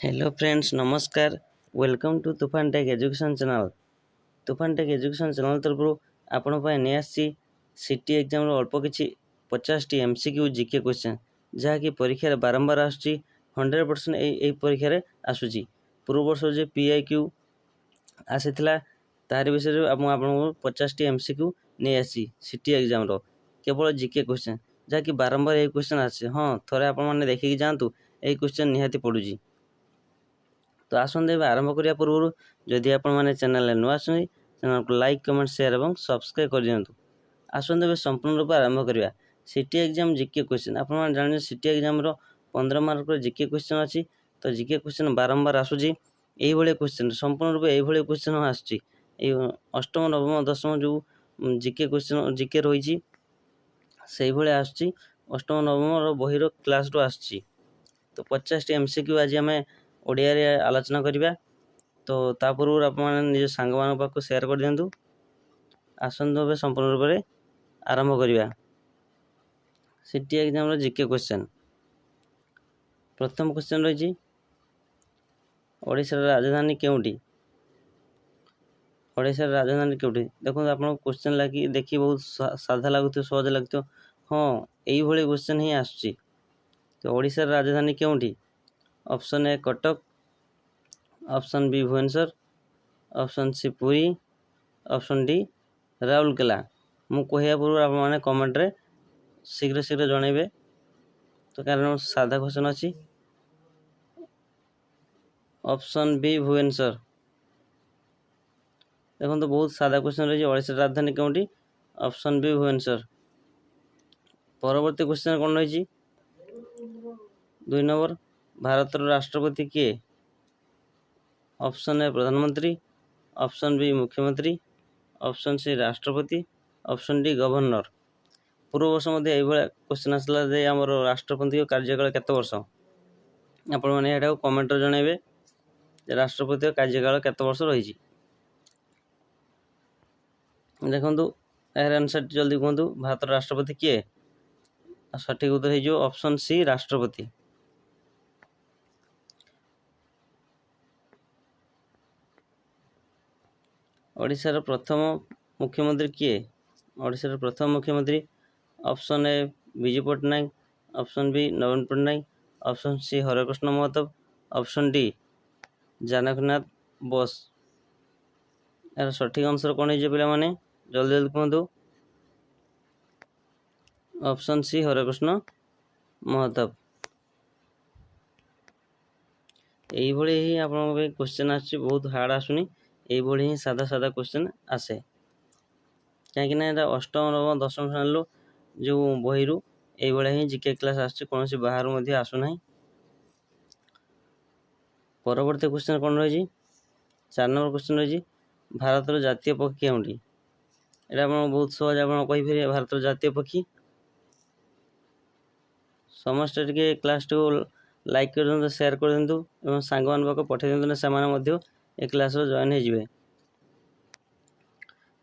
Hello friends नमस्कार welcome to तुफान take education channel. तुफान टेक एजुकेशन चैनल तरफ आपण नहीं आसी सीटी एग्जाम अल्प किसी 50 टी एमसीक्यू जीके क्वेश्चन जहाँकि परीक्षा बारंबार आसूँ 100% यही परीक्षा आसूँ। पूर्व वर्ष जो पीआईक्यू आसी तार विषय आपको 50 टी एमसीक्यू नहीं आसी सीटी एग्जाम केवल जीके क्वेश्चन जहाँकि बारंबार यही क्वेश्चन आसे। हाँ थोड़े आप देखिए जातु यही क्वेश्चन निहाती पड़ुची। तो आसते आरंभ करने पूर्व जदि आपण मैंने चैनल नुआ आसुनी चैनल को लाइक कमेंट शेयर और सब्सक्राइब कर दिंतु। आसते संपूर्ण रूप आरंभ करवा सीटी एग्जाम जीके क्वेश्चन। आप जान सीटी एग्जाम 15 मार्क जीके क्वेश्चन अच्छी। तो जीके क्वेश्चन बारंबार आसूँ ये क्वेश्चन संपूर्ण रूप ये क्वेश्चन आसूँ। अष्टम नवम दशम जो जीके क्वेश्चन जीके रही से आसूँ अष्टम नवम बही क्लास रू आसूँ। तो 50 टी एमसीक्यू आज आम ओडिया रे आलोचना करिबा। तो ता पूर्व आप निज सांग मान पाक शेयर कर दिंतु। आसंतु संपूर्ण रूप से आरंभ करिबा सीटी एग्जाम रो जीके क्वेश्चन। प्रथम क्वेश्चन रही ओडिशा राजधानी केउटी। ओडिशा राजधानी केउटी देखो आप क्वेश्चन लगी देखी बहुत साधा लगुत सहज लगत। हाँ यही क्वेश्चन ही आसूँ। तो ओडिशा राजधानी केउटी option A Cuttack, option B Bhubaneswar, option C Puri, option D Rourkela. मु कहया पूर्व आप मैंने कमेंट रे शीघ्र शीघ्र जनइबे। तो कारण साधा क्वेश्चन अच्छी ऑप्शन बी भुवनेश्वर। देखो तो बहुत साधा क्वेश्चन रही ओडिशा राजधानी केउटी ऑप्शन बी भुवनेश्वर। परवर्ती क्वेश्चन कौन रही 2 नंबर भारत राष्ट्रपति किए। ऑप्शन ए प्रधानमंत्री, ऑप्शन बी मुख्यमंत्री, ऑप्शन सी राष्ट्रपति, ऑप्शन डी गवर्नर। पूर्व वर्ष मध्य क्वेश्चन आसला जे आमर राष्ट्रपति कार्यकाल केते वर्ष। आपण माने एटा कमेंट रे जणाइबे राष्ट्रपति कार्यकाल केते वर्ष रही। देखंतु यार आंसर जल्दी कहतु भारत राष्ट्रपति किए। सठिक उत्तर हो ऑप्शन सी राष्ट्रपति। ओडिशार प्रथम मुख्यमंत्री किए। ओडिशार प्रथम मुख्यमंत्री option A Biju Patnaik, option B Naveen Patnaik, option C Harekrushna Mahtab, option D Janakinath Bose. यार सठिक आंसर कौन है पे जल्दी जल्दी कहतु ऑप्शन सी हरकृष्ण महताब। यही ही आप क्वेश्चन आसुची बहुत हार्ड आसुनी यही ही सादा सादा क्वेश्चन आसे कहीं अष्टम नवम दशम श्रेणी जो बही ये ही जीके क्लास आसुना बाहर आसुना। परवर्ती क्वेश्चन कौन रही 4 नंबर क्वेश्चन रही भारत जातीय पक्षी केउटी। यहाँ बहुत सहज आप कहीपर भारत जातीय पक्षी। समस्त टे क्लास टी लाइक कर दिंतु शेयर कर दिंतु और सांग मान पाक पठे दिंतु से ए क्लास जॉइन हो।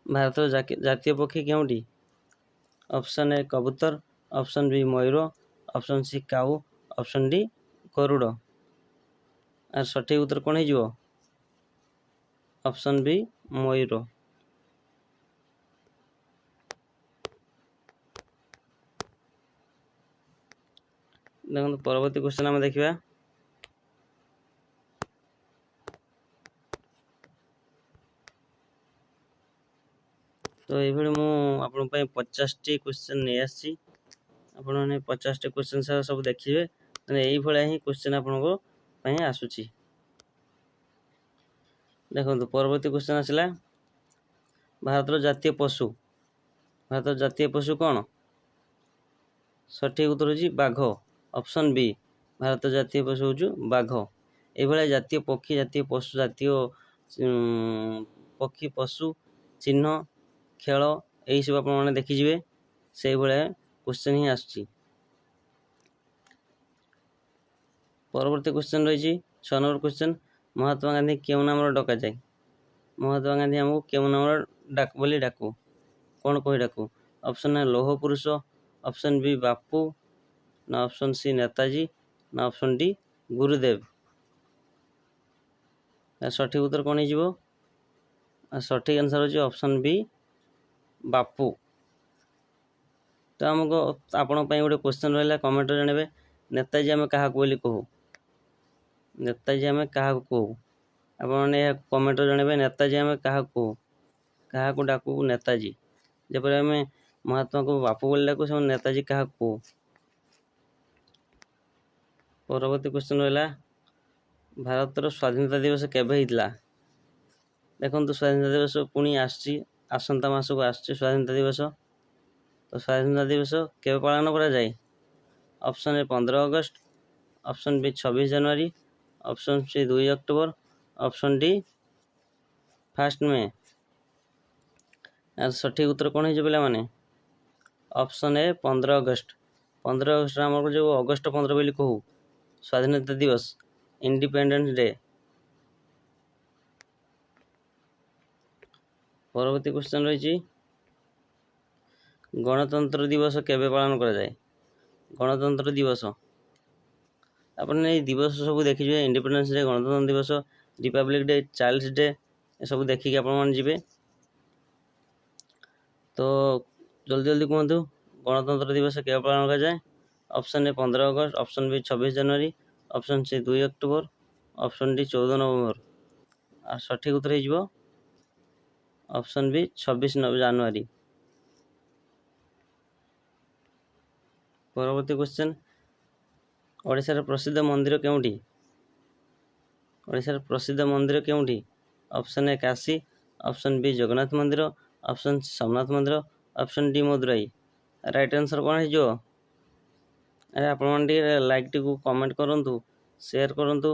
भारत जातीय पक्षी केउटी। ऑप्शन ए कबूतर, ऑप्शन बी मयूर, option C cow, option D गरुड़। आर सठिक उत्तर कौन हो ऑप्शन बी मयूर। देखो परवर्ती क्वेश्चन आम देखा। तो ये मुझे 50 टी क्वेश्चन नहीं आसी। आपने 50 टी क्वेश्चन सारा सब देखिए यही ही क्वेश्चन आपको आसूची। देखो परवर्ती क्वेश्चन आसला भारत जातीय पशु। भारत जातीय पशु कौन। सठिक उत्तर हो बाघ। ऑप्शन बी भारत जातीय पशु हूँ बाघ। ये जातीय पक्षी जातीय पशु जातीय पक्षी पशु चिन्ह खेल यही सब आप देखिए से क्वेश्चन ही आसूची। परवर्ती क्वेश्चन रही 6 नंबर क्वेश्चन महात्मा गांधी क्यों नाम डका जाए। महात्मा गांधी आमको क्यों नाम बोली डाकू कौन कही डाकू। ऑप्शन ए लौह पुरुष, ऑप्शन बी बापू, ना ऑप्शन सी नेताजी, ना ऑप्शन डी गुरुदेव। ସଠିକ୍ ଉତ୍ତର କ'ଣ ହେଇଯିବ? ସଠିକ୍ ଆନ୍ସର୍ ହେଉଛି ଅପସନ୍ ବି ବାପୁ। ତ ଆମକୁ ଆପଣଙ୍କ ପାଇଁ ଗୋଟେ କ୍ୱେଶ୍ଚନ୍ ରହିଲା, କମେଣ୍ଟରେ ଜାଣିବେ ନେତାଜୀ ଆମେ କାହାକୁ ବୋଲି କହୁ? ନେତାଜୀ ଆମେ କାହାକୁ କହୁ? ଆପଣମାନେ ଏହା କମେଣ୍ଟରେ ଜଣାଇବେ ନେତାଜୀ ଆମେ କାହାକୁ କହୁ, କାହାକୁ ଡାକୁ ନେତାଜୀ। ଯେପରି ଆମେ ମହାତ୍ମାକୁ ବାପୁ ବୋଲି ଡାକୁ, ସେମାନେ ନେତାଜୀ କାହାକୁ କହୁ? ପରବର୍ତ୍ତୀ କ୍ୱେଶ୍ଚନ୍ ରହିଲା ଭାରତର ସ୍ୱାଧୀନତା ଦିବସ କେବେ ହେଇଥିଲା? ଦେଖନ୍ତୁ ସ୍ୱାଧୀନତା ଦିବସ ପୁଣି ଆସୁଛି, ଆସନ୍ତା ମାସକୁ ଆସୁଛି ସ୍ୱାଧୀନତା ଦିବସ। ତ ସ୍ୱାଧୀନତା ଦିବସ କେବେ ପାଳନ କରାଯାଏ? ଅପସନ୍ ଏ 15 ଅଗଷ୍ଟ, ଅପସନ୍ ବି 26 ଜାନୁଆରୀ, ଅପସନ୍ ସି 2 ଅକ୍ଟୋବର, ଅପସନ୍ ଡି 1 ମେ। ଆର ସଠିକ୍ ଉତ୍ତର କ'ଣ ହେଇଯିବ ପିଲାମାନେ? Option A 15 August. 15 ଅଗଷ୍ଟ ଆମର ଯେଉଁ ଅଗଷ୍ଟ 15 ବୋଲି କହୁ, ସ୍ୱାଧୀନତା ଦିବସ, ଇଣ୍ଡିପେଣ୍ଡେନ୍ସ ଡେ। ପରବର୍ତ୍ତୀ କ୍ୱେଶ୍ଚନ୍ ରହିଛି ଗଣତନ୍ତ୍ର ଦିବସ କେବେ ପାଳନ କରାଯାଏ? ଗଣତନ୍ତ୍ର ଦିବସ ଆପଣ ଏଇ ଦିବସ ସବୁ ଦେଖିଯିବେ, ଇଣ୍ଡିପେଣ୍ଡେନ୍ସ ଡେ, ଗଣତନ୍ତ୍ର ଦିବସ, ରିପବ୍ଲିକ୍ ଡେ, ଚାଇଲ୍ଡସ୍ ଡେ, ଏସବୁ ଦେଖିକି ଆପଣମାନେ ଯିବେ। ତ ଜଲ୍ଦି ଜଲ୍ଦି କୁହନ୍ତୁ ଗଣତନ୍ତ୍ର ଦିବସ କେବେ ପାଳନ କରାଯାଏ? ଅପସନ୍ ଏ 15 ଅଗଷ୍ଟ, ଅପସନ୍ ବି 26 ଜାନୁଆରୀ, ଅପସନ୍ ସି 2 ଅକ୍ଟୋବର, ଅପସନ୍ ଡି 14 ନଭେମ୍ବର। ଆଉ ସଠିକ୍ ଉତ୍ତର ହେଇଯିବ ଅପସନ୍ ବି 26 ଜାନୁଆରୀ। ପରବର୍ତ୍ତୀ କ୍ୱେଶ୍ଚନ୍ ଓଡ଼ିଶାର ପ୍ରସିଦ୍ଧ ମନ୍ଦିର କେଉଁଠି? ଓଡ଼ିଶାର ପ୍ରସିଦ୍ଧ ମନ୍ଦିର କେଉଁଠି? Option A Kashi, option B Jagannath ମନ୍ଦିର, ଅପସନ୍ ସି ସୋମନାଥ ମନ୍ଦିର, option D Madurai. Right answer କ'ଣ ହେଇଯିବ? ଆରେ ଆପଣମାନେ ଟିକେ ଲାଇକ୍ଟିକୁ କମେଣ୍ଟ କରନ୍ତୁ, ସେୟାର କରନ୍ତୁ,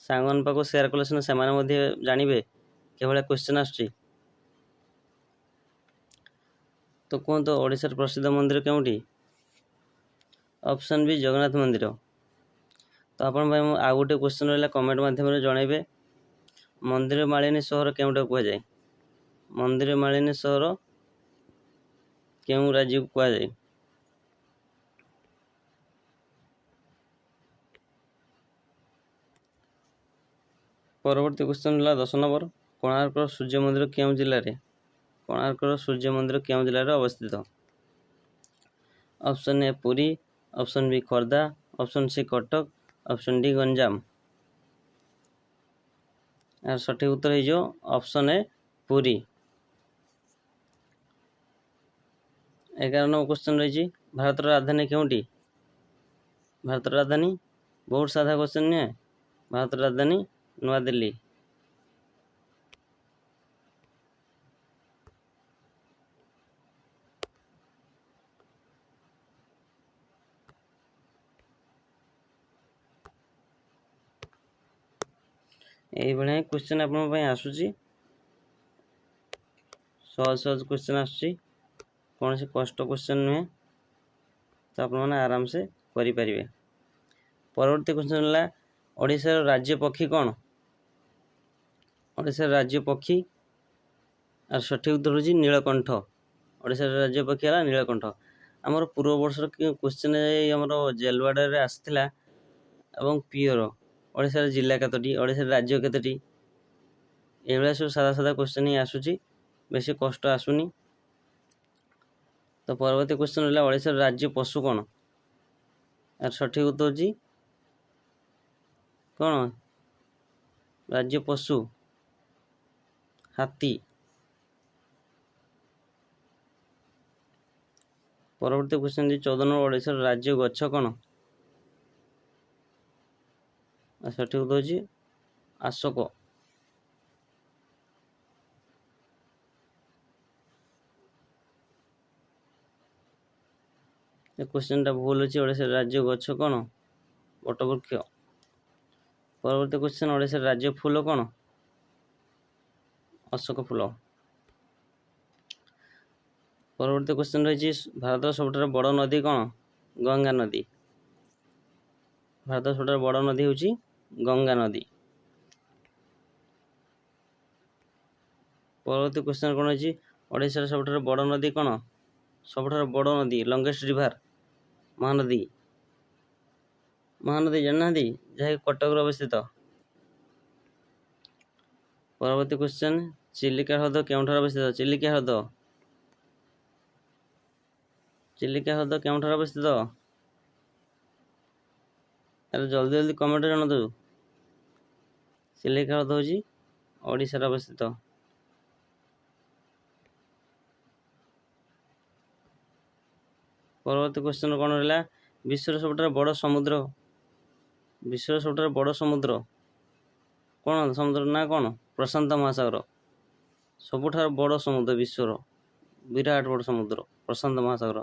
ସାଙ୍ଗମାନଙ୍କ ପାଖକୁ ସେୟାର କଲେ ସିନା ସେମାନେ ମଧ୍ୟ ଜାଣିବେ କିଭଳିଆ କ୍ୱେଶ୍ଚନ୍ ଆସୁଛି। ତ କୁହନ୍ତୁ ଓଡ଼ିଶାର ପ୍ରସିଦ୍ଧ ମନ୍ଦିର କେଉଁଠି? ଅପସନ୍ ବି ଜଗନ୍ନାଥ ମନ୍ଦିର। ତ ଆପଣଙ୍କ ପାଇଁ ମୁଁ ଆଉ ଗୋଟେ କ୍ୱେଶ୍ଚନ୍ ରହିଲା, କମେଣ୍ଟ ମାଧ୍ୟମରେ ଜଣାଇବେ ମନ୍ଦିର ମାଳିନୀ ସହର କେଉଁଟାକୁ କୁହାଯାଏ? ମନ୍ଦିର ମାଳିନୀ ସହର କେଉଁ ରାଜ୍ୟକୁ କୁହାଯାଏ? ପରବର୍ତ୍ତୀ କ୍ୱେଶ୍ଚନ୍ ହେଲା 10 ନମ୍ବର, କୋଣାର୍କର ସୂର୍ଯ୍ୟ ମନ୍ଦିର କେଉଁ ଜିଲ୍ଲାରେ? କୋଣାର୍କର ସୂର୍ଯ୍ୟ ମନ୍ଦିର କେଉଁ ଜିଲ୍ଲାରେ ଅବସ୍ଥିତ? Option A Puri, option B Khordha, option C Cuttack, option D Ganjam. ଏହାର ସଠିକ୍ ଉତ୍ତର ହେଇଯିବ option A Puri. 11 number question ରହିଛି ଭାରତର ରାଜଧାନୀ କେଉଁଠି? ଭାରତର ରାଜଧାନୀ ବହୁତ ସାଧା କ୍ୱେଶ୍ଚନ୍ ନୁହେଁ, ଭାରତର ରାଜଧାନୀ ନୂଆଦିଲ୍ଲୀ। এইଭଳିଆ କ୍ୱେଶ୍ଚନ୍ ଆପଣଙ୍କ ପାଇଁ ଆସୁଛି, ସହଜ ସହଜ କ୍ୱେଶ୍ଚନ୍ ଆସୁଛି, କୌଣସି କଷ୍ଟ କ୍ୱେଶ୍ଚନ୍ ନୁହେଁ, ତ ଆପଣମାନେ ଆରାମସେ କରିପାରିବେ। ପରବର୍ତ୍ତୀ କ୍ୱେଶ୍ଚନ୍ ହେଲା ଓଡ଼ିଶାର ରାଜ୍ୟ ପକ୍ଷୀ କ'ଣ? ଓଡ଼ିଶାର ରାଜ୍ୟ ପକ୍ଷୀ, আর ସଠିକ୍ ଉତ୍ତର ହେଉଛି ନୀଳକଣ୍ଠ। ଓଡ଼ିଶାର ରାଜ୍ୟ ପକ୍ଷୀ ହେଲା ନୀଳକଣ୍ଠ। ଆମର ପୂର୍ବ ବର୍ଷର କ୍ୱେଶ୍ଚନ୍ ଆମର ଜେଲୱାଡ଼ରେ ଆସିଥିଲା ଏବଂ ପିଓର ଓଡ଼ିଶାର ଜିଲ୍ଲା କେତୋଟି, ଓଡ଼ିଶାର ରାଜ୍ୟ କେତୋଟି, ଏଇଭଳିଆ ସବୁ ସାଧା ସାଧା କ୍ୱେଶ୍ଚନ୍ ହିଁ ଆସୁଛି, ବେଶୀ କଷ୍ଟ ଆସୁନି। ତ ପରବର୍ତ୍ତୀ କ୍ୱେଶ୍ଚନ୍ ହେଲା ଓଡ଼ିଶାର ରାଜ୍ୟ ପଶୁ କ'ଣ? আর ସଠିକ୍ ଉତ୍ତର ହେଉଛି କ'ଣ? ରାଜ୍ୟ ପଶୁ ହାତୀ। ପରବର୍ତ୍ତୀ କ୍ୱେଶ୍ଚନ୍ 14 ନମ୍ବର, ଓଡ଼ିଶାର ରାଜ୍ୟ ଗଛ କ'ଣ? ସଠିକ୍ ଉତ୍ତର ହେଉଛି ଅଶୋକ। ଏ କ୍ୱେଶ୍ଚନ୍ଟା ଭୁଲ ଅଛି, ଓଡ଼ିଶାର ରାଜ୍ୟ ଗଛ କ'ଣ? ବଟବୃକ୍ଷ। ପରବର୍ତ୍ତୀ କ୍ୱେଶ୍ଚନ୍ ଓଡ଼ିଶାର ରାଜ୍ୟ ଫୁଲ କ'ଣ? ଅଶୋକ ଫୁଲ। ପରବର୍ତ୍ତୀ କ୍ୱେଶ୍ଚନ୍ ରହିଛି ଭାରତର ସବୁଠାରୁ ବଡ଼ ନଦୀ କ'ଣ? ଗଙ୍ଗା ନଦୀ। ଭାରତର ସବୁଠାରୁ ବଡ଼ ନଦୀ ହେଉଛି ଗଙ୍ଗା ନଦୀ। ପରବର୍ତ୍ତୀ କ୍ୱେଶ୍ଚନ୍ କ'ଣ ଅଛି? ଓଡ଼ିଶାର ସବୁଠାରୁ ବଡ଼ ନଦୀ କ'ଣ? ସବୁଠାରୁ ବଡ଼ ନଦୀ, ଲଙ୍ଗେଷ୍ଟ ରିଭର, ମହାନଦୀ। ମହାନଦୀ ଜାଣିନାହାନ୍ତି, ଯାହାକି କଟକରେ ଅବସ୍ଥିତ। ପରବର୍ତ୍ତୀ କ୍ୱେଶ୍ଚନ୍, ଚିଲିକା ହ୍ରଦ କେଉଁଠାରେ ଅବସ୍ଥିତ? ଚିଲିକା ହ୍ରଦ କେଉଁଠାରେ ଅବସ୍ଥିତ? ଆରେ ଜଲ୍ଦି ଜଲ୍ଦି କମେଣ୍ଟରେ ଜଣାନ୍ତୁ। ଚିଲିକା ହ୍ରଦ ହେଉଛି ଓଡ଼ିଶାରେ ଅବସ୍ଥିତ। ପରବର୍ତ୍ତୀ କ୍ୱେଶ୍ଚନ୍ କ'ଣ ରହିଲା? ବିଶ୍ୱର ସବୁଠାରୁ ବଡ଼ ସମୁଦ୍ର କ'ଣ? ସମୁଦ୍ର ନାଁ କ'ଣ? ପ୍ରଶାନ୍ତ ମହାସାଗର। ସବୁଠାରୁ ବଡ଼ ସମୁଦ୍ର ବିଶ୍ୱର, ବିରାଟ ବଡ଼ ସମୁଦ୍ର ପ୍ରଶାନ୍ତ ମହାସାଗର।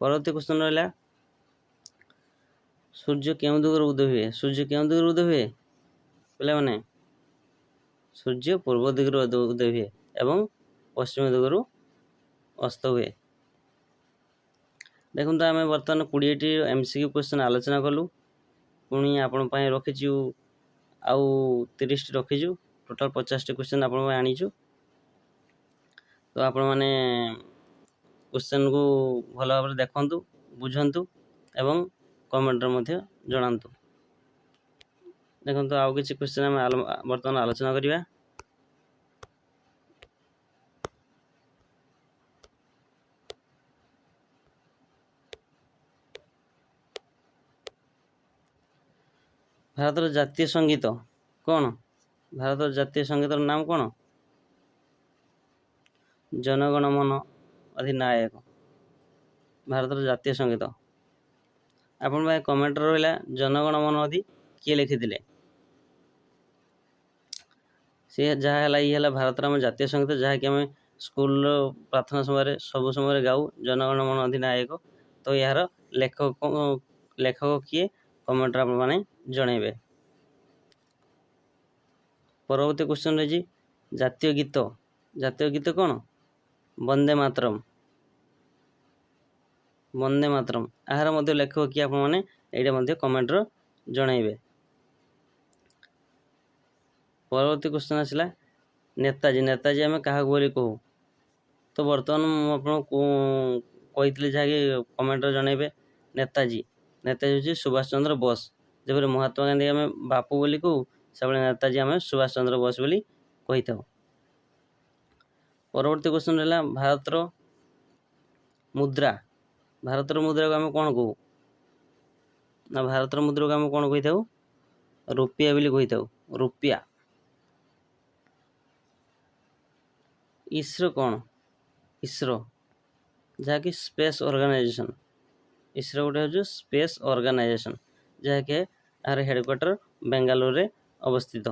ପରବର୍ତ୍ତୀ କ୍ୱେଶ୍ଚନ୍ ରହିଲା, ସୂର୍ଯ୍ୟ କେଉଁ ଦିଗରୁ ଉଦୟ ହୁଏ? ସୂର୍ଯ୍ୟ କେଉଁ ଦିଗରୁ ଉଦୟ ହୁଏ ପିଲାମାନେ? ସୂର୍ଯ୍ୟ ପୂର୍ବ ଦିଗରୁ ଉଦୟ ହୁଏ ଏବଂ ପଶ୍ଚିମ ଦିଗରୁ ଅସ୍ତ ହୁଏ। ଦେଖନ୍ତୁ, ଆମେ ବର୍ତ୍ତମାନ 20ଟି MCQ କ୍ୱେଶ୍ଚନ୍ ଆଲୋଚନା କଲୁ। ପୁଣି ଆପଣଙ୍କ ପାଇଁ ରଖିଛୁ ଆଉ 30ଟି ରଖିଛୁ। ଟୋଟାଲ୍ 50ଟି କ୍ୱେଶ୍ଚନ୍ ଆପଣଙ୍କ ପାଇଁ ଆଣିଛୁ। ତ ଆପଣମାନେ କ୍ୱେଶ୍ଚନ୍କୁ ଭଲ ଭାବରେ ଦେଖନ୍ତୁ, ବୁଝନ୍ତୁ ଏବଂ କମେଣ୍ଟରେ ମଧ୍ୟ ଜଣାନ୍ତୁ। ଦେଖନ୍ତୁ, ଆଉ କିଛି କ୍ୱେଶ୍ଚନ୍ ଆମେ ବର୍ତ୍ତମାନ ଆଲୋଚନା କରିବା। ଭାରତର ଜାତୀୟ ସଙ୍ଗୀତ କ'ଣ? ଭାରତର ଜାତୀୟ ସଙ୍ଗୀତର ନାମ କ'ଣ? ଜନଗଣ ମନ ଅଧିନାୟକ ଭାରତର ଜାତୀୟ ସଙ୍ଗୀତ। ଆପଣଙ୍କ ପାଇଁ କମେଣ୍ଟରେ ରହିଲା, ଜନଗଣ ମନ ଅଧି କିଏ ଲେଖିଥିଲେ? ସେ ଯାହା ହେଲା ଇଏ ହେଲା ଭାରତର ଆମ ଜାତୀୟ ସଙ୍ଗୀତ, ଯାହାକି ଆମେ ସ୍କୁଲର ପ୍ରାର୍ଥନା ସମୟରେ ସବୁ ସମୟରେ ଗାଉ, ଜନଗଣ ମନ ଅଧିନାୟକ। ତ ଏହାର ଲେଖକ କିଏ? କମେଣ୍ଟରେ ଆପଣମାନେ ଜଣାଇବେ। ପରବର୍ତ୍ତୀ କ୍ୱେଶ୍ଚନ୍ ରହିଛି, ଜାତୀୟ ଗୀତ କ'ଣ? ବନ୍ଦେ ମାତରମ୍। ଏହାର ମଧ୍ୟ ଲେଖକ କିଏ ଆପଣମାନେ ଏଇଟା ମଧ୍ୟ କମେଣ୍ଟରେ ଜଣାଇବେ। ପରବର୍ତ୍ତୀ କ୍ୱେଶ୍ଚନ୍ ଆସିଲା, ନେତାଜୀ ଆମେ କାହାକୁ ବୋଲି କହୁ? ତ ବର୍ତ୍ତମାନ ମୁଁ ଆପଣଙ୍କୁ କହିଥିଲି, ଯାହାକି କମେଣ୍ଟରେ ଜଣାଇବେ। ନେତାଜୀ ହେଉଛି ସୁଭାଷ ଚନ୍ଦ୍ର ବୋଷ। ଯେପରି ମହାତ୍ମା ଗାନ୍ଧୀ ଆମେ ବାପୁ ବୋଲି କହୁ, ସେଭଳି ନେତାଜୀ ଆମେ ସୁଭାଷ ଚନ୍ଦ୍ର ବୋଷ ବୋଲି କହିଥାଉ। ପରବର୍ତ୍ତୀ କ୍ୱେଶ୍ଚନ୍ ହେଲା, ଭାରତର ମୁଦ୍ରାକୁ ଆମେ କ'ଣ କହୁ? ନା ଭାରତର ମୁଦ୍ରାକୁ ଆମେ କ'ଣ କହିଥାଉ? ରୁପିଆ ବୋଲି କହିଥାଉ, ରୁପିଆ। ଇସ୍ରୋ କ'ଣ? ଇସ୍ରୋ ଯାହାକି ସ୍ପେସ୍ ଅର୍ଗାନାଇଜେସନ୍। ଇସ୍ରୋ ଗୋଟେ ହେଉଛି ସ୍ପେସ୍ ଅର୍ଗାନାଇଜେସନ୍, ଯାହାକି ଏହାର ହେଡ଼କ୍ୱାର୍ଟର ବେଙ୍ଗାଲୁରୁରେ ଅବସ୍ଥିତ।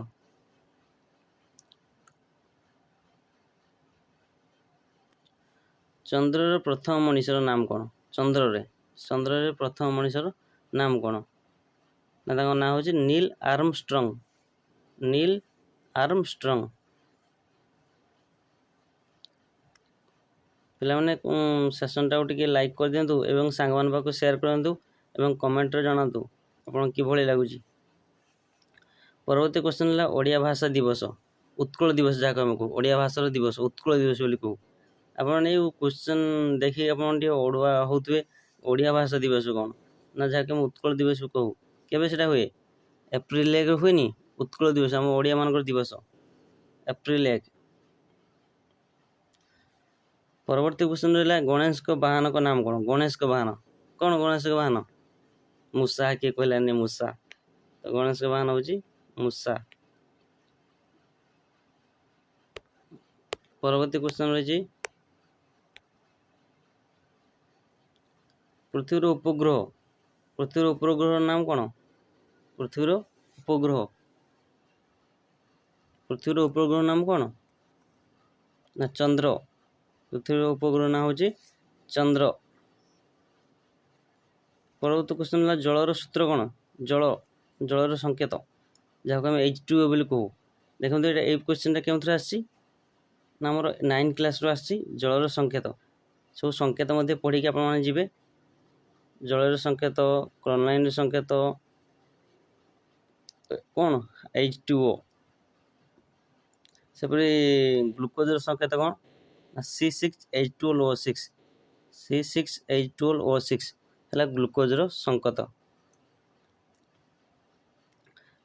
ଚନ୍ଦ୍ରରେ ପ୍ରଥମ ମଣିଷର ନାମ କ'ଣ? ଚନ୍ଦ୍ରରେ ପ୍ରଥମ ମଣିଷର ନାମ କ'ଣ? ନା ତାଙ୍କ ନାଁ ହେଉଛି ନୀଲ୍ ଆର୍ମଷ୍ଟ୍ରଙ୍ଗ। ପିଲାମାନେ ସେସନ୍ଟାକୁ ଟିକେ ଲାଇକ୍ କରିଦିଅନ୍ତୁ ଏବଂ ସାଙ୍ଗମାନଙ୍କ ପାଖକୁ ସେୟାର କରନ୍ତୁ ଏବଂ କମେଣ୍ଟରେ ଜଣାନ୍ତୁ ଆପଣଙ୍କୁ କିଭଳି ଲାଗୁଛି। ପରବର୍ତ୍ତୀ କ୍ୱେଶ୍ଚନ୍ ହେଲା, ଓଡ଼ିଆ ଭାଷା ଦିବସ, ଉତ୍କଳ ଦିବସ ଯାହାକୁ ଆମେ କହୁ, ଓଡ଼ିଆ ଭାଷାର ଦିବସ ଉତ୍କଳ ଦିବସ ବୋଲି କହୁ। ଆପଣ ଏଇ କ୍ୱେଶ୍ଚନ୍ ଦେଖିକି ଆପଣ ଟିକେ ଅଡ଼ୁଆ ହେଉଥିବେ, ଓଡ଼ିଆ ଭାଷା ଦିବସ କ'ଣ? ନା ଯାହାକି ଆମେ ଉତ୍କଳ ଦିବସ କହୁ। କେବେ ସେଇଟା ହୁଏ? ଏପ୍ରିଲ 1 ହୁଏନି ଉତ୍କଳ ଦିବସ, ଆମ ଓଡ଼ିଆମାନଙ୍କର ଦିବସ, ଏପ୍ରିଲ 1। ପରବର୍ତ୍ତୀ କ୍ୱେଶ୍ଚନ୍ ରହିଲା, ଗଣେଶଙ୍କ ବାହନଙ୍କ ନାମ କ'ଣ? ଗଣେଶଙ୍କ ବାହନ କ'ଣ? ଗଣେଶଙ୍କ ବାହନ ମୂଷା। କିଏ କହିଲାନି ମୂଷା? ତ ଗଣେଶଙ୍କ ବାହନ ହେଉଛି ମୂଷା। ପରବର୍ତ୍ତୀ କ୍ୱେଶ୍ଚନ୍ ରହିଛି, ପୃଥିବୀର ଉପଗ୍ରହର ନାମ କ'ଣ? ପୃଥିବୀର ଉପଗ୍ରହର ନାମ କ'ଣ? ନା ଚନ୍ଦ୍ର। ପୃଥିବୀର ଉପଗ୍ରହ ନାଁ ହେଉଛି ଚନ୍ଦ୍ର। ପରବର୍ତ୍ତୀ କ୍ୱେଶ୍ଚନ୍ ହେଲା, ଜଳର ସୂତ୍ର କ'ଣ? ଜଳର ସଂକେତ ଯାହାକୁ ଆମେ H2O ବୋଲି କହୁ। ଦେଖନ୍ତୁ, ଏଇ କ୍ୱେଶ୍ଚନ୍ଟା କେଉଁଥିରେ ଆସିଛି? ନା ଆମର 9th କ୍ଲାସ୍ରୁ ଆସିଛି। ଜଳର ସଂକେତ, ସବୁ ସଂକେତ ମଧ୍ୟ ପଢ଼ିକି ଆପଣମାନେ ଯିବେ। ଜଳର ସଂକେତ, କ୍ଲୋରାଇନ୍ର ସଂକେତ କ'ଣ? H2O। ସେପରି ଗ୍ଲୁକୋଜର ସଂକେତ କ'ଣ? C6H12O6 ହେଲା ଗ୍ଲୁକୋଜର ସଂକେତ।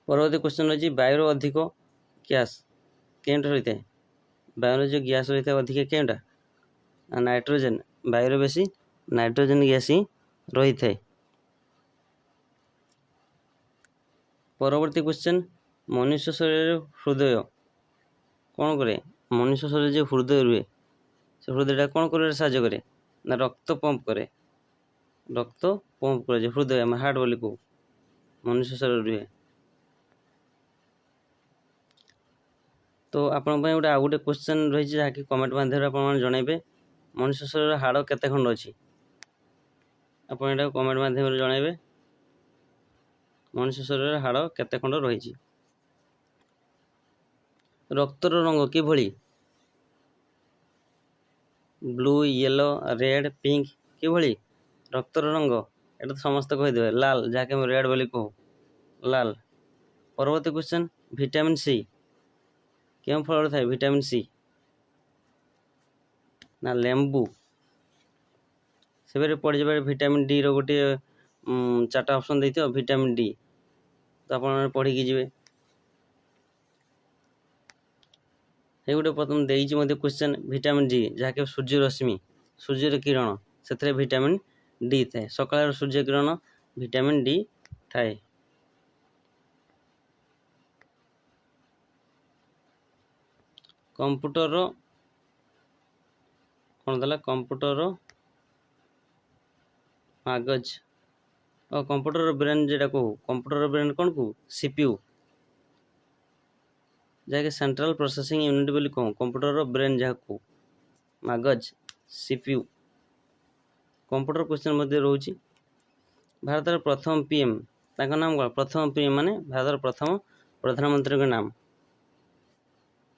ପରବର୍ତ୍ତୀ କ୍ୱେଶ୍ଚନ୍ ରହିଛି, ବାୟୁର ଅଧିକ ଗ୍ୟାସ୍ କେଉଁଟା ରହିଥାଏ? ବାୟୁରେ ଯେଉଁ ଗ୍ୟାସ୍ ରହିଥାଏ ଅଧିକା କେଉଁଟା? ନାଇଟ୍ରୋଜେନ୍। ବାୟୁରେ ବେଶୀ ନାଇଟ୍ରୋଜେନ୍ ଗ୍ୟାସ୍ ହିଁ ରହିଥାଏ। ପରବର୍ତ୍ତୀ କ୍ୱେଶ୍ଚନ୍, ମନୁଷ୍ୟ ଶରୀରରେ ହୃଦୟ କ'ଣ କରେ? ମନୁଷ୍ୟ ଶରୀରରେ ଯେଉଁ ହୃଦୟ ରୁହେ ସେ ହୃଦୟଟା କ'ଣ କରିବାରେ ସାହାଯ୍ୟ କରେ? ନା ରକ୍ତ ପମ୍ପ କରେ। ରକ୍ତ ପମ୍ପ କରେ, ଯେ ହୃଦୟ ଆମେ ହାର୍ଟ ବୋଲି କହୁ, ମନୁଷ୍ୟ ଶରୀରରେ ରୁହେ। ତ ଆପଣଙ୍କ ପାଇଁ ଆଉ ଗୋଟେ କ୍ୱେଶ୍ଚନ୍ ରହିଛି, ଯାହାକି କମେଣ୍ଟ ମାଧ୍ୟମରେ ଆପଣମାନେ ଜଣାଇବେ। ମନୁଷ୍ୟ ଶରୀରର ହାଡ଼ କେତେ ଖଣ୍ଡ ଅଛି? ଆପଣ ଏଟାକୁ କମେଣ୍ଟ ମାଧ୍ୟମରେ ଜଣାଇବେ। ମନୁଷ୍ୟ ଶରୀରରେ ହାଡ଼ କେତେ ଖଣ୍ଡ ରହିଛି? ରକ୍ତର ରଙ୍ଗ କିଭଳି? ବ୍ଲୁ, ୟେଲୋ, ରେଡ୍, ପିଙ୍କ କିଭଳି? ରକ୍ତର ରଙ୍ଗ ଏଟା ତ ସମସ୍ତେ କହିଦେବେ, ଲାଲ, ଯାହାକି ଆମେ ରେଡ୍ ବୋଲି କହୁ, ଲାଲ। ପରବର୍ତ୍ତୀ କ୍ୱେଶ୍ଚନ୍, ଭିଟାମିନ୍ ସି କେଉଁ ଫଳରେ ଥାଏ? ଭିଟାମିନ୍ ସି ନା ଲେମ୍ବୁ। ସେବେରେ ପଡ଼ିଯିବେ ଭିଟାମିନ୍ ଡି ର ଗୋଟିଏ 4ଟା ଅପସନ୍ ଦେଇଥିବ, ଭିଟାମିନ୍ ଡି, ତ ଆପଣ ପଢ଼ିକି ଯିବେ। এই ଗୋଟେ ପ୍ରଥମ ଦେଇଛି ମଧ୍ୟ କ୍ୱେଶ୍ଚନ୍, ଭିଟାମିନ୍ ଡି ଯାହାକି ସୂର୍ଯ୍ୟ ରଶ୍ମି, ସୂର୍ଯ୍ୟର କିରଣ, ସେଥିରେ ଭିଟାମିନ୍ ଡି ଥାଏ। ସକାଳର ସୂର୍ଯ୍ୟ କିରଣ ଭିଟାମିନ୍ ଡି ଥାଏ। କମ୍ପ୍ୟୁଟରର କ'ଣ ଥିଲା? କମ୍ପ୍ୟୁଟରର ମାଗଜ ଓ କମ୍ପ୍ୟୁଟରର ବ୍ରେନ୍ যেটা କହୁ, କମ୍ପ୍ୟୁଟରର ବ୍ରେନ୍ କ'ଣ କହୁ? CPU, ଯାହାକି ସେଣ୍ଟ୍ରାଲ ପ୍ରୋସେସିଂ ୟୁନିଟ୍ ବୋଲି କହୁ। କମ୍ପ୍ୟୁଟରର ବ୍ରେନ୍ ଯାହାକୁ କହୁ, ମାଗଜ, CPU। କମ୍ପ୍ୟୁଟର କ୍ୱେଶ୍ଚନ୍ ମଧ୍ୟ ରହୁଛି। ଭାରତର ପ୍ରଥମ PM, ତାଙ୍କ ନାମ କ'ଣ? ପ୍ରଥମ PM ମାନେ ଭାରତର ପ୍ରଥମ ପ୍ରଧାନମନ୍ତ୍ରୀଙ୍କ ନାମ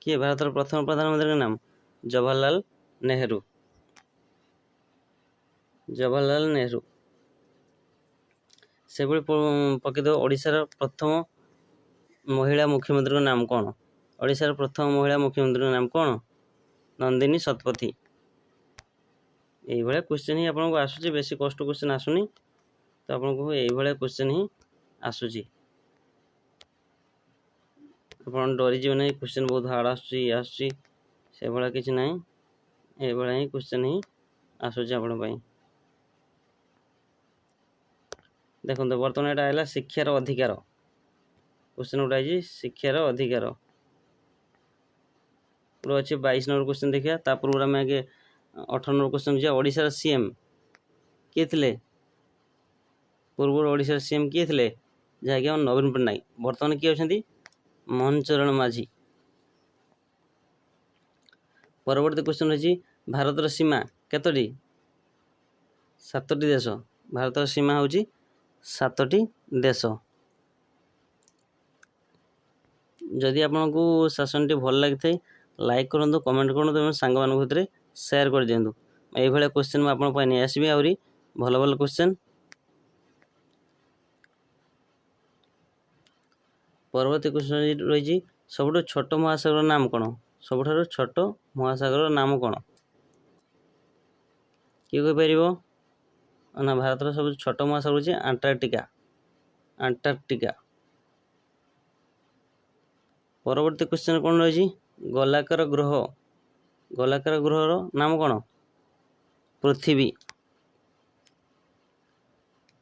କିଏ? ଭାରତର ପ୍ରଥମ ପ୍ରଧାନମନ୍ତ୍ରୀଙ୍କ ନାମ ଜବାହରଲାଲ ନେହେରୁ। ଜବାହରଲାଲ ନେହେରୁ। ସେଭଳି ପକେଇଦେବ, ଓଡ଼ିଶାର ପ୍ରଥମ ମହିଳା ମୁଖ୍ୟମନ୍ତ୍ରୀଙ୍କ ନାମ କ'ଣ? ଓଡ଼ିଶାର ପ୍ରଥମ ମହିଳା ମୁଖ୍ୟମନ୍ତ୍ରୀଙ୍କ ନାମ କ'ଣ? ନନ୍ଦିନୀ ଶତପଥୀ। এইଭଳିଆ କ୍ୱେଶ୍ଚନ୍ ହିଁ ଆପଣଙ୍କୁ ଆସୁଛି, ବେଶୀ କଷ୍ଟ କ୍ୱେଶ୍ଚନ୍ ଆସୁନି, ତ ଆପଣଙ୍କୁ এইଭଳିଆ କ୍ୱେଶ୍ଚନ୍ ହିଁ ଆସୁଛି। ଆପଣ ଡରିଯିବେ ନାହିଁ, କ୍ୱେଶ୍ଚନ୍ ବହୁତ ହାର୍ଡ଼ ଆସୁଛି, ଆସୁଛି, ସେଭଳିଆ କିଛି ନାହିଁ, এইଭଳିଆ ହିଁ କ୍ୱେଶ୍ଚନ୍ ହିଁ ଆସୁଛି ଆପଣଙ୍କ ପାଇଁ। ଦେଖନ୍ତୁ ବର୍ତ୍ତମାନ ଏଇଟା ହେଲା ଶିକ୍ଷାର ଅଧିକାର କ୍ୱେଶ୍ଚନ୍, ଗୋଟେ ହେଇଛି ଶିକ୍ଷାର ଅଧିକାର। ଗୋଟେ ଅଛି 22 ନମ୍ବର କ୍ୱେଶ୍ଚନ୍ ଦେଖିବା। ତା ପୂର୍ବରୁ ଆମେ ଆଗେ 18 ନମ୍ବର କ୍ୱେଶ୍ଚନ୍ ଯିବା। ଓଡ଼ିଶାର CM କିଏ ଥିଲେ? ପୂର୍ବରୁ ଓଡ଼ିଶାର CM କିଏ ଥିଲେ? ଯାହାକି ଆମ ନବୀନ ପଟ୍ଟନାୟକ। ବର୍ତ୍ତମାନ କିଏ ଅଛନ୍ତି? ମୋହନ ଚରଣ ମାଝୀ। ପରବର୍ତ୍ତୀ କ୍ୱେଶ୍ଚନ୍ ରହିଛି, ଭାରତର ସୀମା କେତୋଟି? 7ଟି ଦେଶ। ଭାରତର ସୀମା ହେଉଛି 7ଟି ଦେଶ। ଯଦି ଆପଣଙ୍କୁ ସେସନ୍ଟି ଭଲ ଲାଗିଥାଏ ଲାଇକ୍ କରନ୍ତୁ, କମେଣ୍ଟ କରନ୍ତୁ ଏବଂ ସାଙ୍ଗମାନଙ୍କ ଭିତରେ ସେୟାର କରିଦିଅନ୍ତୁ। এইଭଳିଆ କ୍ୱେଶ୍ଚନ୍ ମୁଁ ଆପଣଙ୍କ ପାଇଁ ନେଇ ଆସିବି, ଆହୁରି ଭଲ ଭଲ କ୍ୱେଶ୍ଚନ୍। ପରବର୍ତ୍ତୀ କ୍ୱେଶ୍ଚନ୍ ରହିଛି, ସବୁଠୁ ଛୋଟ ମହାସାଗରର ନାମ କ'ଣ? ସବୁଠାରୁ ଛୋଟ ମହାସାଗରର ନାମ କ'ଣ? କିଏ କହିପାରିବ? ନା ଭାରତର ସବୁଠୁ ଛୋଟ ମହାସାଗର ହେଉଛି ଆଣ୍ଟାର୍କଟିକା। ଆଣ୍ଟାର୍କଟିକା। ପରବର୍ତ୍ତୀ କ୍ୱେଶ୍ଚନ୍ କ'ଣ ରହିଛି? ଗୋଲାକାର ଗ୍ରହ, ଗୋଲାକାର ଗ୍ରହର ନାମ କ'ଣ? ପୃଥିବୀ।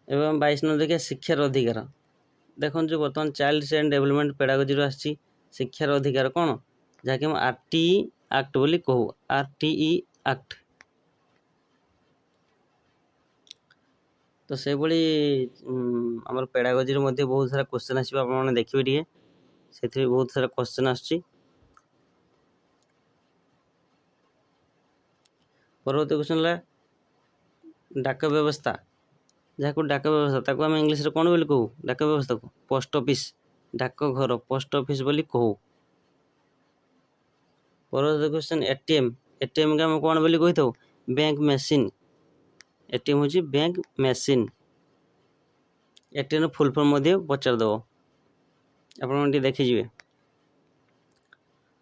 ଏବଂ 22 ନମ୍ବର ଦେଖିବା, ଶିକ୍ଷାର ଅଧିକାର। ଦେଖନ୍ତୁ ଯେଉଁ ବର୍ତ୍ତମାନ ଚାଇଲ୍ଡ ଆଣ୍ଡ ଡେଭଲପମେଣ୍ଟ ପେଡାଗୋଜିରୁ ଆସିଛି, ଶିକ୍ଷାର ଅଧିକାର କ'ଣ? ଯାହାକି ଆମେ RTE ଆକ୍ଟ ବୋଲି କହୁ, RTE ଆକ୍ଟ। ତ ସେଭଳି ଆମର ପେଡାଗୋଜିରୁ ମଧ୍ୟ ବହୁତ ସାରା କ୍ୱେଶ୍ଚନ୍ ଆସିବ, ଆପଣମାନେ ଦେଖିବେ ଟିକେ, ସେଥିରେ ବହୁତ ସାରା କ୍ୱେଶ୍ଚନ୍ ଆସୁଛି। ପରବର୍ତ୍ତୀ କ୍ୱେଶ୍ଚନ୍ ହେଲା ଡାକ ବ୍ୟବସ୍ଥା, ଯାହାକୁ ଡାକ ବ୍ୟବସ୍ଥା, ତାକୁ ଆମେ ଇଂଲିଶରେ କ'ଣ ବୋଲି କହୁ? ଡାକ ବ୍ୟବସ୍ଥାକୁ ପୋଷ୍ଟ ଅଫିସ୍, ଡାକଘର, ପୋଷ୍ଟ ଅଫିସ୍ ବୋଲି କହୁ। ପରବର୍ତ୍ତୀ କ୍ୱେଶ୍ଚନ୍, ATM, ATMକୁ ଆମେ କ'ଣ ବୋଲି କହିଥାଉ? Bank machine. ATM ହେଉଛି ବ୍ୟାଙ୍କ ମେସିନ୍। ATMର ଫୁଲ୍ ଫର୍ମ ମଧ୍ୟ ପଚାରିଦେବ, ଆପଣମାନେ ଟିକେ ଦେଖିଯିବେ।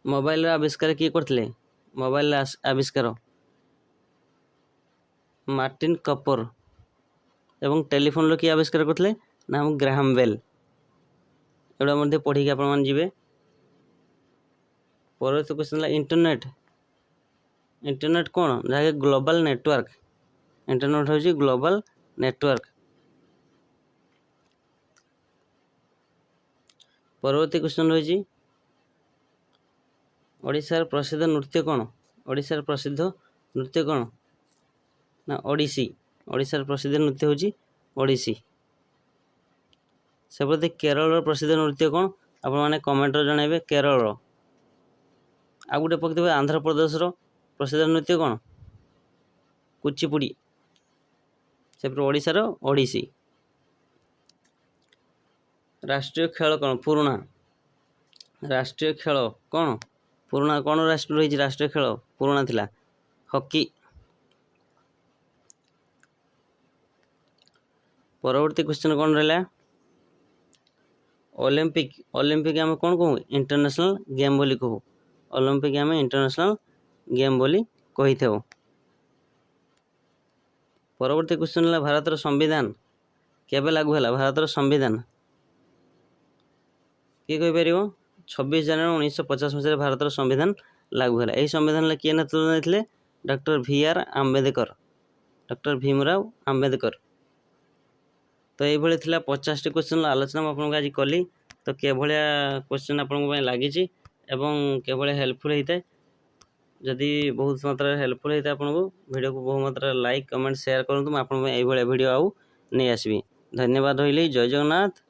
ମୋବାଇଲର ଆବିଷ୍କାର କିଏ କରିଥିଲେ? ମୋବାଇଲର ଆବିଷ୍କାର ମାର୍ଟିନ୍ କପର। ଏବଂ ଟେଲିଫୋନର କିଏ ଆବିଷ୍କାର କରିଥିଲେ? ନା ଗ୍ରାହାମ ବେଲ୍। ଏଗୁଡ଼ା ମଧ୍ୟ ପଢ଼ିକି ଆପଣମାନେ ଯିବେ। परवर्ती क्वेश्चन है इंटरनेट। इंटरनेट कौन जहाँकि ग्लोबल नेटवर्क। इंटरनेट हूँ ग्लोबल नेटवर्क। परवर्ती क्वेश्चन रही ओडिशार प्रसिद्ध नृत्य कौन। ओडिशार प्रसिद्ध नृत्य कौन ना ओडिसी। ओडिशार प्रसिद्ध नृत्य हूँ ओडिसी। सेपरि केरल प्रसिद्ध नृत्य कौन आपण मैंने कमेंट जनइबे केरल। आ गोटे पकड़ आंध्र प्रदेश प्रसिद्ध नृत्य कौन कुचिपुड़ी। सेपरि ओडिशार ओडिसी। राष्ट्रीय खेल कौन पुराणा। राष्ट्रीय खेल कौन पुराणा कौन राष्ट्र रही राष्ट्रीय खेल पुराणा थिला हॉकी। परवर्ती क्वेश्चन कौन रहा ओलंपिक। ओलंपिक आम कौन कहूँ इंटरनेशनल गेम बोली कहू। ओलंपिक आम इंटरनेशनल गेम बोली कही था। परवर्ती क्वेश्चन है भारतर संविधान केबे लागू है। भारतर संविधान किए कहीपर 26 जनवरी 1950 मसीह भारतर संविधान लागू है। यही संविधान किए नेतृत्व नहीं doctor VR Ambedkar. Doctor Bhimrao Ambedkar. तो ये 50टी क्वेश्चन आलोचना आपको आज कली। तो केभलिया क्वेश्चन आपको लगी एवं केभलिया हेल्पफुल होता है। जदि बहुत मात्रा हेल्पफुल होता है आपको वीडियो को बहुत मात्रा लाइक कमेंट शेयर करूँ। मैं आपको वीडियो आउ नहीं आसबि। धन्यवाद रही। जय जगन्नाथ।